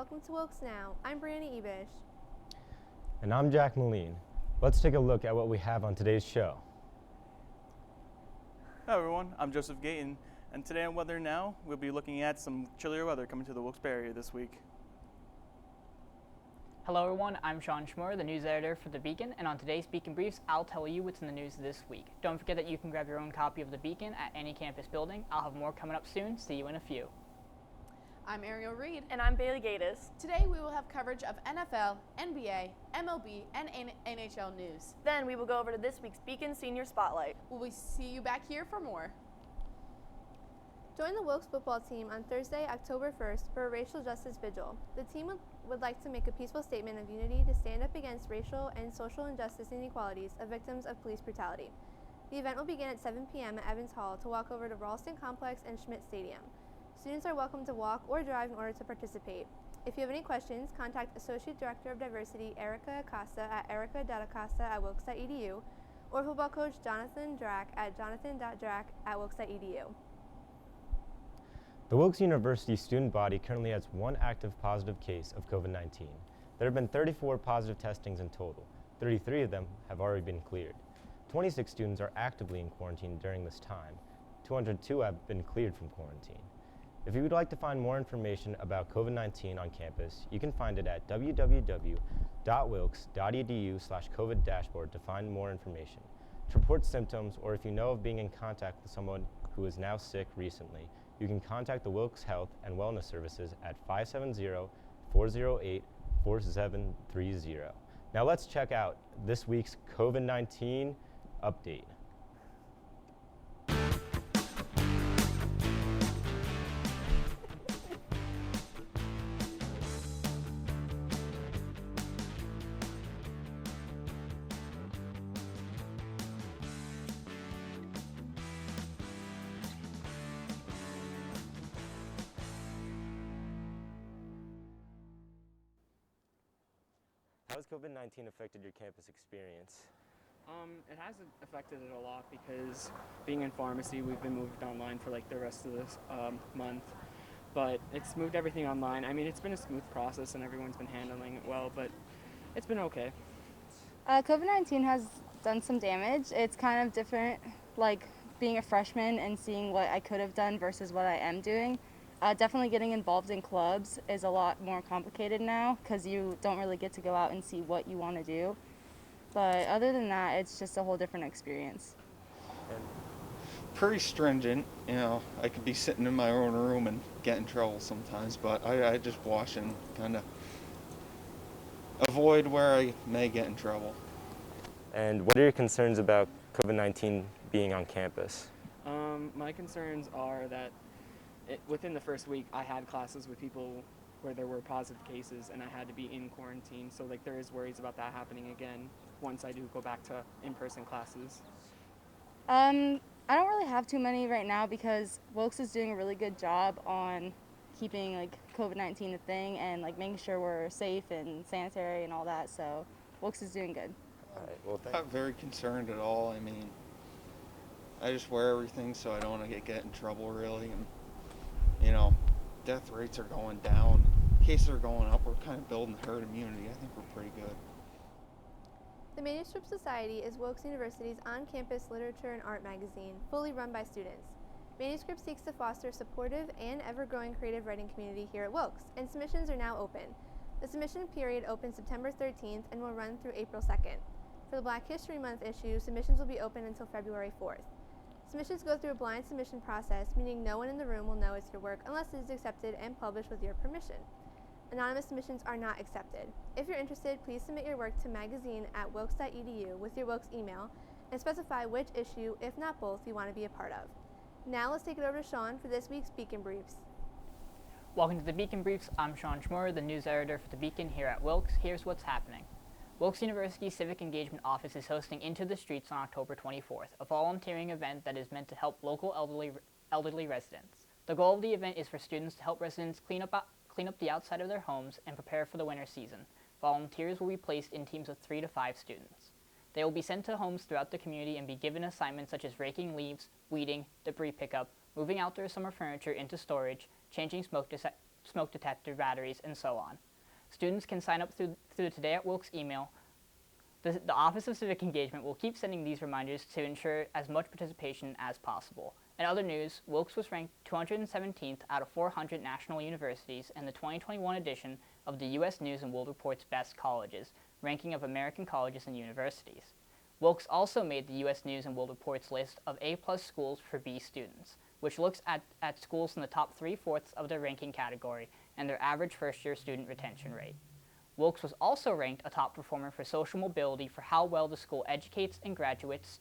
welcome to Wilkes Now. I'm Breanna Ebish. And I'm Jack Moline. Let's take a look at what we have on today's show. Hi everyone, I'm Joseph Gayton, and today on Weather Now, we'll be looking at some chillier weather coming to the Wilkes-Barre area this week. Hello everyone, I'm Sean Schmur, the news editor for The Beacon, and on today's Beacon Briefs, I'll tell you what's in the news this week. Don't forget that you can grab your own copy of The Beacon at any campus building. I'll have more coming up soon. See you in a few. I'm Ariel Reed. And I'm Baylee Gatus. Today we will have coverage of NFL, NBA, MLB, and NHL news. Then we will go over to this week's Beacon Senior Spotlight. We'll see you back here for more. Join the Wilkes football team on Thursday, October 1st for a racial justice vigil. The team would like to make a peaceful statement of unity to stand up against racial and social injustice and inequalities of victims of police brutality. The event will begin at 7 p.m. at Evans Hall to walk over to Ralston Complex and Schmidt Stadium. Students are welcome to walk or drive in order to participate. If you have any questions, contact Associate Director of Diversity Erica Acosta at erica.acosta@wilkes.edu or football coach Jonathan Drack at jonathan.drack@wilkes.edu. The Wilkes University student body currently has one active positive case of COVID-19. There have been 34 positive testings in total. 33 of them have already been cleared. 26 students are actively in quarantine during this time. 202 have been cleared from quarantine. If you would like to find more information about COVID-19 on campus, you can find it at www.wilkes.edu/COVID-dashboard to find more information. To report symptoms, or if you know of being in contact with someone who is now sick recently, you can contact the Wilkes Health and Wellness Services at 570-408-4730. Now let's check out this week's COVID-19 update. How has COVID-19 affected your campus experience? It has affected it a lot because being in pharmacy, we've been moved online for like the rest of this month, but it's moved everything online. I mean, it's been a smooth process and everyone's been handling it well, but it's been okay. COVID-19 has done some damage. It's kind of different, like being a freshman and seeing what I could have done versus what I am doing. Definitely getting involved in clubs is a lot more complicated now because you don't really get to go out and see what you want to do. But other than that, it's just a whole different experience. Pretty stringent, you know. I could be sitting in my own room and get in trouble sometimes, but I just watch and kind of avoid where I may get in trouble. And what are your concerns about COVID-19 being on campus? My concerns are that within the first week, I had classes with people where there were positive cases and I had to be in quarantine. So like there is worries about that happening again once I do go back to in-person classes. I don't really have too many right now because Wilkes is doing a really good job on keeping like COVID-19 a thing and like making sure we're safe and sanitary and all that. So Wilkes is doing good. All right, well, I'm not very concerned at all. I mean, I just wear everything so I don't want to get in trouble really. And you know, death rates are going down, cases are going up. We're kind of building herd immunity. I think we're pretty good. The Manuscript Society is Wilkes University's on-campus literature and art magazine, fully run by students. Manuscript seeks to foster a supportive and ever-growing creative writing community here at Wilkes, and submissions are now open. The submission period opens September 13th and will run through April 2nd. For the Black History Month issue, submissions will be open until February 4th. Submissions go through a blind submission process, meaning no one in the room will know it's your work unless it is accepted and published with your permission. Anonymous submissions are not accepted. If you're interested, please submit your work to magazine@wilkes.edu with your Wilkes email and specify which issue, if not both, you want to be a part of. Now let's take it over to Sean for this week's Beacon Briefs. Welcome to the Beacon Briefs. I'm Sean Schmur, the news editor for The Beacon here at Wilkes. Here's what's happening. Wilkes University Civic Engagement Office is hosting Into the Streets on October 24th, a volunteering event that is meant to help local elderly residents. The goal of the event is for students to help residents clean up the outside of their homes and prepare for the winter season. Volunteers will be placed in teams of 3 to 5 students. They will be sent to homes throughout the community and be given assignments such as raking leaves, weeding, debris pickup, moving outdoor summer furniture into storage, changing smoke smoke detector batteries, and so on. Students can sign up through the Today at Wilkes email. The Office of Civic Engagement will keep sending these reminders to ensure as much participation as possible. In other news, Wilkes was ranked 217th out of 400 national universities in the 2021 edition of the U.S. News & World Report's Best Colleges, ranking of American colleges and universities. Wilkes also made the U.S. News & World Report's list of A-plus schools for B students, which looks at schools in the top 3/4 of their ranking category and their average first-year student retention rate. Wilkes was also ranked a top performer for social mobility for how well the school educates and graduates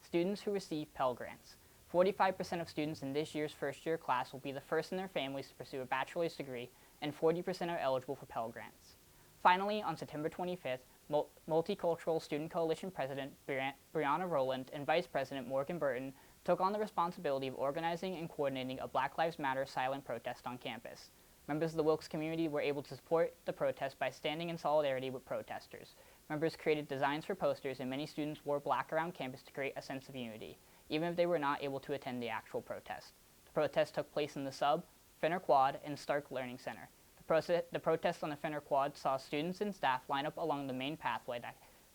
students who receive Pell Grants. 45% of students in this year's first-year class will be the first in their families to pursue a bachelor's degree, and 40% are eligible for Pell Grants. Finally, on September 25th, Multicultural Student Coalition President Brianna Rowland and Vice President Morgan Burton took on the responsibility of organizing and coordinating a Black Lives Matter silent protest on campus. Members of the Wilkes community were able to support the protest by standing in solidarity with protesters. Members created designs for posters, and many students wore black around campus to create a sense of unity, even if they were not able to attend the actual protest. The protest took place in the Sub, Fenner Quad, and Stark Learning Center. The protest on the Fenner Quad saw students and staff line up along the main pathway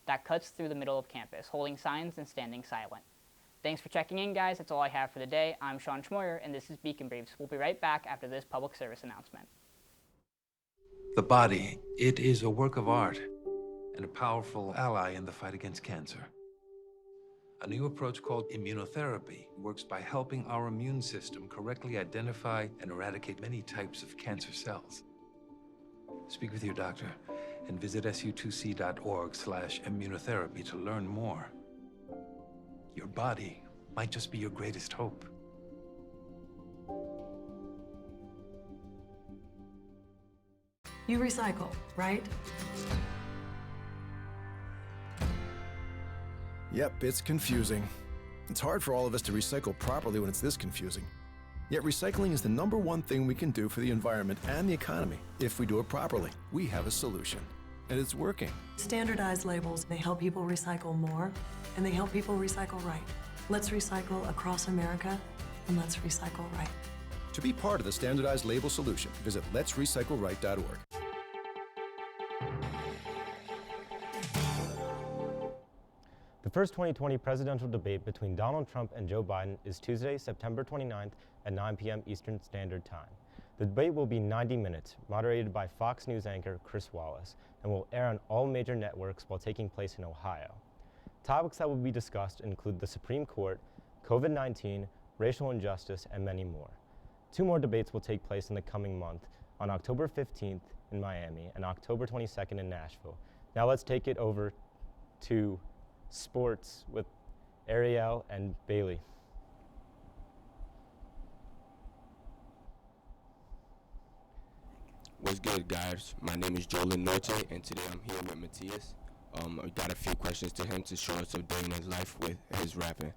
that cuts through the middle of campus, holding signs and standing silent. Thanks for checking in, guys. That's all I have for the day. I'm Sean Schmoyer, and this is Beacon Briefs. We'll be right back after this public service announcement. The body, it is a work of art and a powerful ally in the fight against cancer. A new approach called immunotherapy works by helping our immune system correctly identify and eradicate many types of cancer cells. Speak with your doctor and visit su2c.org/immunotherapy to learn more. Your body might just be your greatest hope. You recycle, right? Yep, it's confusing. It's hard for all of us to recycle properly when it's this confusing. Yet recycling is the #1 thing we can do for the environment and the economy. If we do it properly, we have a solution. And it's working. Standardized labels, they help people recycle more, and they help people recycle right. Let's recycle across America, and let's recycle right. To be part of the standardized label solution, visit letsrecycleright.org. The first 2020 presidential debate between Donald Trump and Joe Biden is Tuesday, September 29th at 9 p.m. Eastern Standard Time. The debate will be 90 minutes, moderated by Fox News anchor Chris Wallace, and will air on all major networks while taking place in Ohio. Topics that will be discussed include the Supreme Court, COVID-19, racial injustice, and many more. 2 more debates will take place in the coming month, on October 15th in Miami and October 22nd in Nashville. Now let's take it over to sports with Ariel and Baylee. What's good, guys? My name is Jolen, and today I'm here with Matthias. I got a few questions to him to show us a day in his life with his rapping.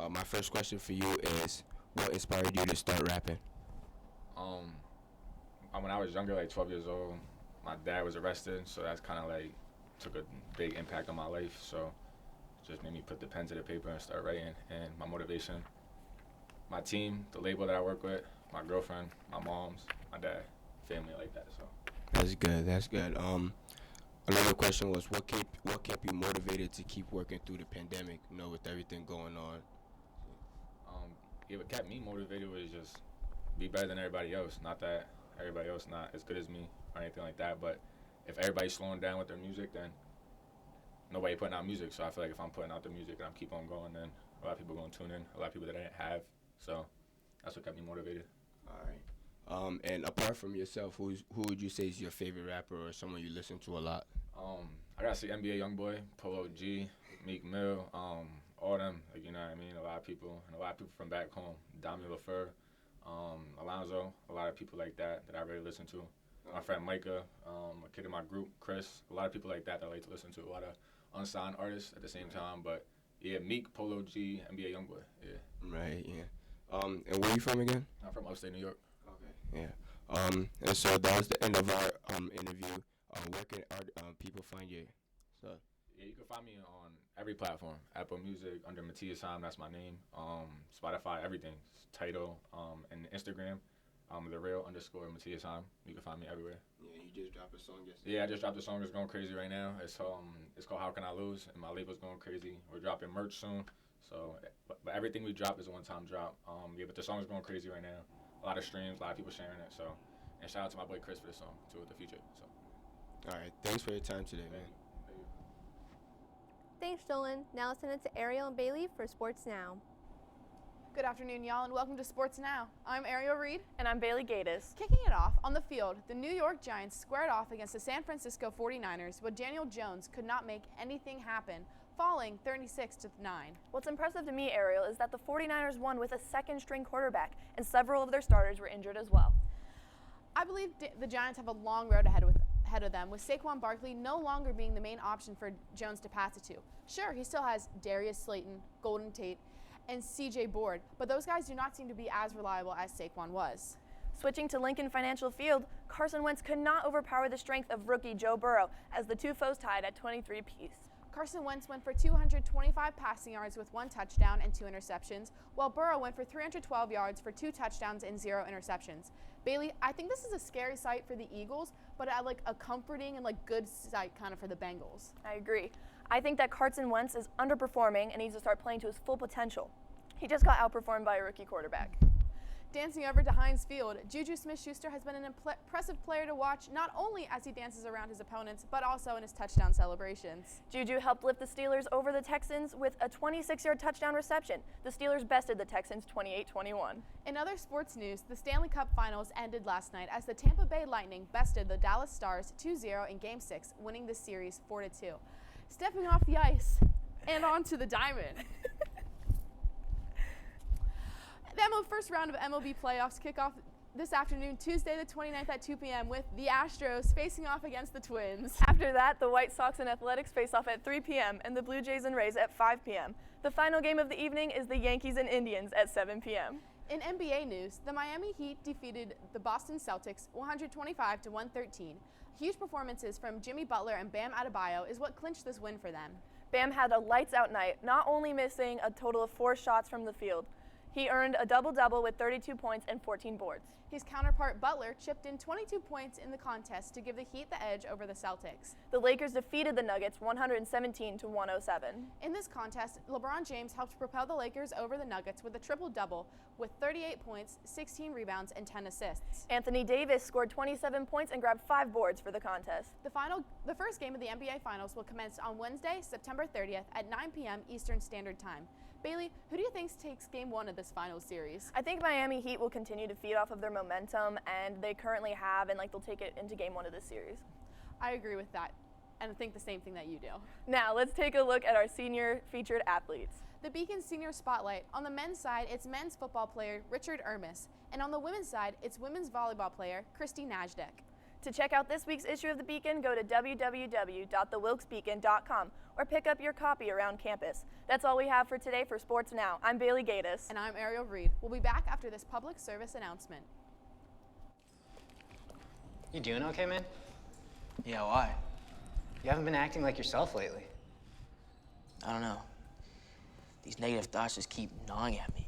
My first question for you is, what inspired you to start rapping? When I was younger, like 12 years old, my dad was arrested, so that's kind of like took a big impact on my life. So it just made me put the pen to the paper and start writing. And my motivation, my team, the label that I work with, my girlfriend, my moms, my dad, family like that. So that's good. That's good. Another question was, what kept you motivated to keep working through the pandemic? You know, with everything going on. What kept me motivated was just be better than everybody else. Not that everybody else not as good as me or anything like that, but if everybody's slowing down with their music, then nobody putting out music. So I feel like if I'm putting out the music and I'm keep on going, then a lot of people are going to tune in. A lot of people that I didn't have. So that's what kept me motivated. All right. And apart from yourself, who would you say is your favorite rapper or someone you listen to a lot? I gotta say NBA Youngboy, Polo G, Meek Mill, all them. Like, you know what I mean? A lot of people from back home. Dami LaFleur, Alonzo, a lot of people like that I really listen to. My friend Micah, a kid in my group, Chris, a lot of people like that I like to listen to. A lot of unsigned artists at the same time, but yeah, Meek, Polo G, NBA Youngboy, yeah. Right, yeah. And where are you from again? I'm from upstate New York. Okay. Yeah. And so that was the end of our interview. Where can people find you? So. Yeah, you can find me on every platform. Apple Music, under Matthias Heim, that's my name. Spotify, everything. Tidal, and Instagram. The real_Matias Heim. You can find me everywhere. Yeah, you just dropped a song yesterday. Yeah, I just dropped a song that's going crazy right now. It's called How Can I Lose, and my label's going crazy. We're dropping merch soon. So, but everything we drop is a one-time drop. Yeah, but the song is going crazy right now. A lot of streams, a lot of people sharing it. So, and shout out to my boy Chris for the song too, with the feature. So, all right, thanks for your time today, man. Thanks, Jolen. Now listen to Ariel and Baylee for Sports Now. Good afternoon, y'all, and welcome to Sports Now. I'm Ariel Reed. And I'm Baylee Gatis. Kicking it off, on the field, the New York Giants squared off against the San Francisco 49ers, but Daniel Jones could not make anything happen, falling 36-9. What's impressive to me, Ariel, is that the 49ers won with a second-string quarterback, and several of their starters were injured as well. I believe the Giants have a long road ahead of them, with Saquon Barkley no longer being the main option for Jones to pass it to. Sure, he still has Darius Slayton, Golden Tate, and C.J. Board, but those guys do not seem to be as reliable as Saquon was. Switching to Lincoln Financial Field, Carson Wentz could not overpower the strength of rookie Joe Burrow as the two foes tied at 23 apiece. Carson Wentz went for 225 passing yards with 1 touchdown and 2 interceptions, while Burrow went for 312 yards for 2 touchdowns and 0 interceptions. Baylee, I think this is a scary sight for the Eagles, but a comforting and good sight kind of for the Bengals. I agree. I think that Carson Wentz is underperforming and needs to start playing to his full potential. He just got outperformed by a rookie quarterback. Dancing over to Heinz Field, Juju Smith-Schuster has been an impressive player to watch, not only as he dances around his opponents, but also in his touchdown celebrations. Juju helped lift the Steelers over the Texans with a 26-yard touchdown reception. The Steelers bested the Texans 28-21. In other sports news, the Stanley Cup Finals ended last night as the Tampa Bay Lightning bested the Dallas Stars 2-0 in Game 6, winning the series 4-2. Stepping off the ice and onto the diamond. The first round of MLB playoffs kick off this afternoon, Tuesday the 29th at 2 p.m. with the Astros facing off against the Twins. After that, the White Sox and Athletics face off at 3 p.m. and the Blue Jays and Rays at 5 p.m. The final game of the evening is the Yankees and Indians at 7 p.m. In NBA news, the Miami Heat defeated the Boston Celtics 125-113. Huge performances from Jimmy Butler and Bam Adebayo is what clinched this win for them. Bam had a lights-out night, not only missing a total of 4 shots from the field. He earned a double-double with 32 points and 14 boards. His counterpart Butler chipped in 22 points in the contest to give the Heat the edge over the Celtics. The Lakers defeated the Nuggets 117-107. In this contest, LeBron James helped propel the Lakers over the Nuggets with a triple-double with 38 points, 16 rebounds, and 10 assists. Anthony Davis scored 27 points and grabbed 5 boards for the contest. The first game of the NBA Finals will commence on Wednesday, September 30th at 9 p.m. Eastern Standard Time. Baylee, who do you think takes Game 1 of this finals series? I think Miami Heat will continue to feed off of their momentum, and they currently have, and they'll take it into Game 1 of this series. I agree with that, and I think the same thing that you do. Now, let's take a look at our senior featured athletes. The Beacon Senior Spotlight. On the men's side, it's men's football player Richard Ermis, and on the women's side, it's women's volleyball player Christy Najdek. To check out this week's issue of the Beacon, go to www.thewilkesbeacon.com or pick up your copy around campus. That's all we have for today for Sports Now. I'm Baylee Gatis. And I'm Ariel Reed. We'll be back after this public service announcement. You doing okay, man? Yeah, why? You haven't been acting like yourself lately. I don't know. These negative thoughts just keep gnawing at me.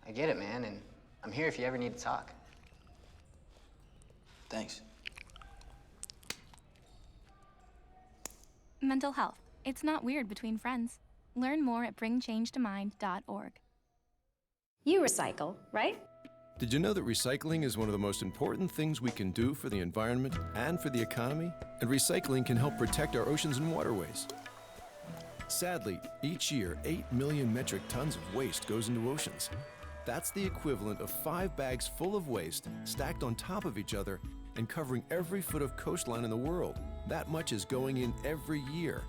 I get it, man, and I'm here if you ever need to talk. Thanks. Mental health. It's not weird between friends. Learn more at bringchangetamind.org. You recycle, right? Did you know that recycling is one of the most important things we can do for the environment and for the economy? And recycling can help protect our oceans and waterways. Sadly, each year, 8 million metric tons of waste goes into oceans. That's the equivalent of 5 bags full of waste stacked on top of each other and covering every foot of coastline in the world. That much is going in every year.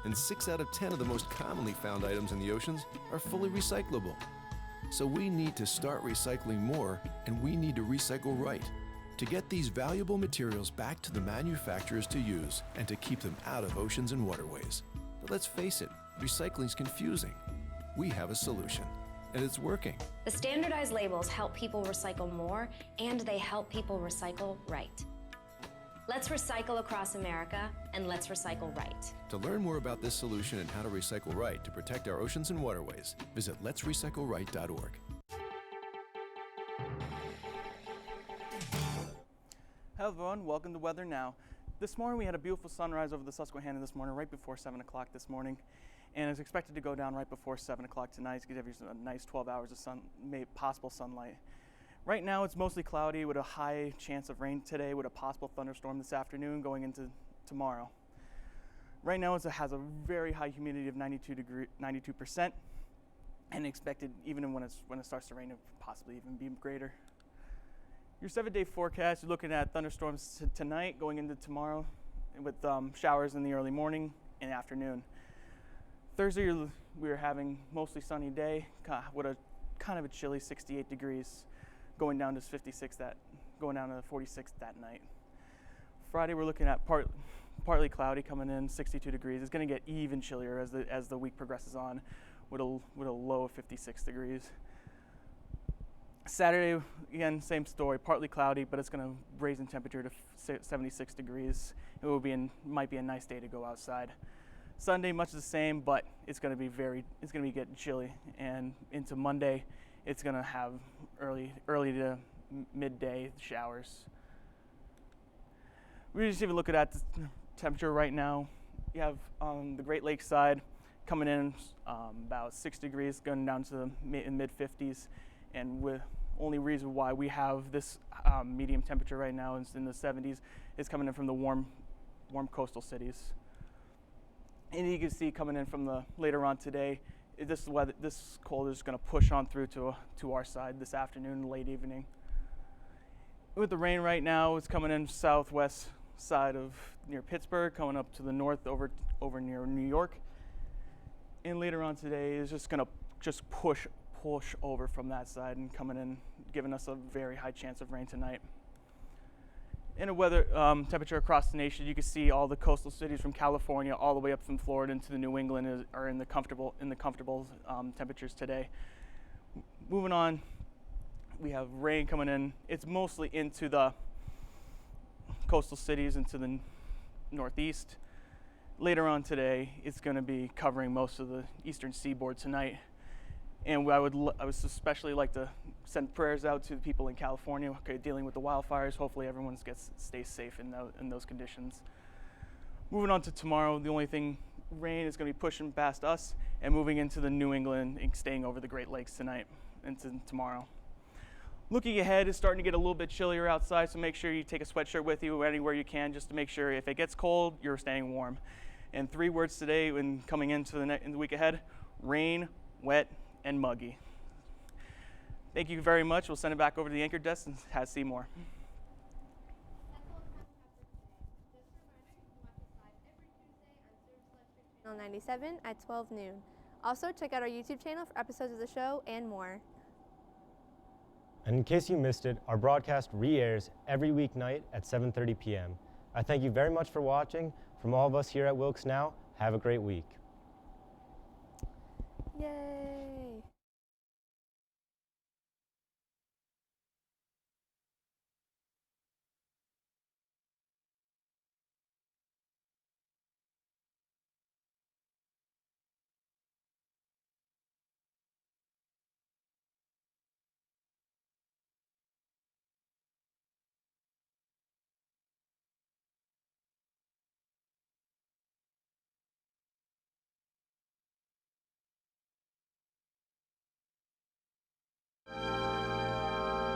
And 6 out of 10 of the most commonly found items in the oceans are fully recyclable. So we need to start recycling more, and we need to recycle right to get these valuable materials back to the manufacturers to use and to keep them out of oceans and waterways. But let's face it, recycling's confusing. We have a solution, and it's working. The standardized labels help people recycle more, and they help people recycle right. Let's recycle across America, and let's recycle right. To learn more about this solution and how to recycle right to protect our oceans and waterways, visit letsrecycleright.org. Hello everyone, welcome to Weather Now. This morning we had a beautiful sunrise over the Susquehanna this morning, right before 7 o'clock this morning. And it's expected to go down right before 7 o'clock tonight to give you a nice 12 hours of possible sunlight. Right now it's mostly cloudy with a high chance of rain today with a possible thunderstorm this afternoon going into tomorrow. Right now it has a very high humidity of 92%, and expected even when it starts to rain, it possibly even be greater. Your 7-day forecast, you're looking at thunderstorms tonight going into tomorrow with showers in the early morning and afternoon. Thursday we're having mostly sunny day with a kind of a chilly 68 degrees. Going down to 46 that night. Friday we're looking at partly cloudy coming in, 62 degrees. It's going to get even chillier as the week progresses on, with a low of 56 degrees. Saturday again, same story, partly cloudy, but it's going to raise in temperature to 76 degrees. Might be a nice day to go outside. Sunday much the same, but it's going to be getting chilly, and into Monday. It's going to have early to midday showers. We're just even looking at the temperature right now. You have on the Great Lakes side coming in about 6 degrees, going down to the mid-50s, and with only reason why we have this medium temperature right now is in the 70s is coming in from the warm coastal cities. And you can see coming in from the later on today. This cold is going to push on through to our side this afternoon, late evening. With the rain right now, it's coming in southwest side of near Pittsburgh, coming up to the north over near New York. And later on today is just going to push over from that side and coming in, giving us a very high chance of rain tonight. In a weather temperature across the nation, you can see all the coastal cities from California all the way up from Florida into the New England are in the comfortable temperatures today. Moving on, we have rain coming in. It's mostly into the coastal cities, into the northeast. Later on today, it's going to be covering most of the eastern seaboard tonight. And I would especially like to send prayers out to the people in California dealing with the wildfires. Hopefully everyone stays safe in those conditions. Moving on to tomorrow, the only thing, rain is going to be pushing past us and moving into the New England and staying over the Great Lakes tonight into tomorrow. Looking ahead, it's starting to get a little bit chillier outside, so make sure you take a sweatshirt with you anywhere you can just to make sure if it gets cold, you're staying warm. And 3 words today when coming into in the week ahead: rain, wet, and muggy. Thank you very much. We'll send it back over to the anchor desk and have Seymour. Channel 97 at 12 noon. Also, check out our YouTube channel for episodes of the show and more. And in case you missed it, our broadcast re-airs every weeknight at 7:30 p.m. I thank you very much for watching. From all of us here at Wilkes Now, have a great week. Yay!